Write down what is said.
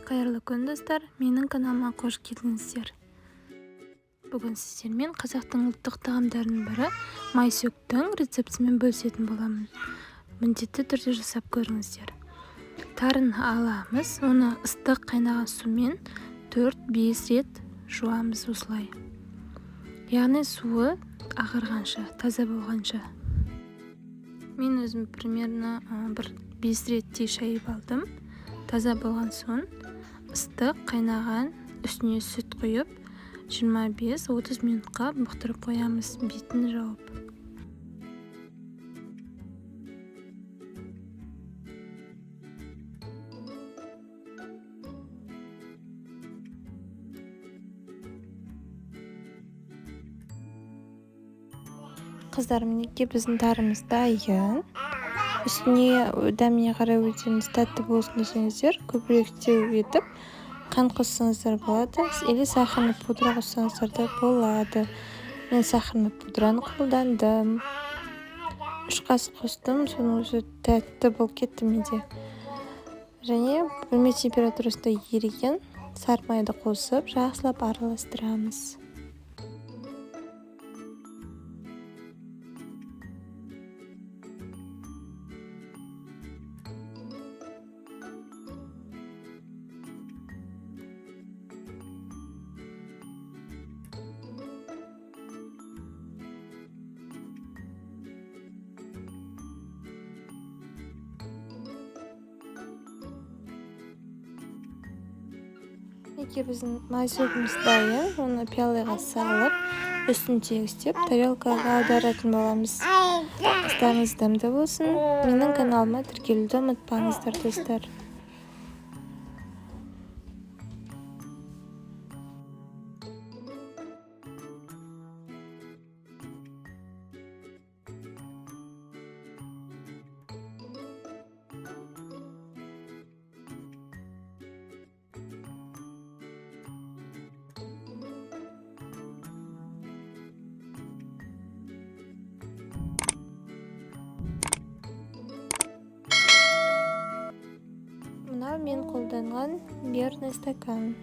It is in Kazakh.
Қайырлы күн достар, менің каналыма қош келдіңіздер. Бүгін сіздермен қазақтың ұлттық тағамдарының бірі майсөктің рецептімен бөлісетін боламын. Міндетті түрде жасап көріңіздер. Тарын аламыз, оны ыстық қайнаған сумен 4-5 рет жуамыз осылай. Яғни суы ағарғанша, таза болғанша. Мен өзім примерно 5 реттей шайып алдым. Таза болған соң ыстық қайнаған үстіне сүт құйып 25-30 минутқа бұқтырып қоямыз, бетін жауып. Қыздар, мінекей біздің тарымыз дайын. Үстіне дәміне қарай өтеміз, тәтті болсын десеңіздер, көбірек теу етіп қант қоссаңыздар болады, или сахарный пудра қоссаңыздар да болады. Мен сахарный пудраны қолдандым. 3 қасық қостым, соның өзі тәтті болып кетті менде. Және бөлме температурасында еріген сары майды қосып, жақсылап араластырамыз. Мінекей біздің майсөгіміз дайын, оны пиалаға салып, үстін тегістеп, тарелкаға аударатын боламыз. Астарыңыз дәмді болсын. Менің каналыма тіркелуді ұмытпаңыздар достар. Мынау мен қолданған мерный стакан.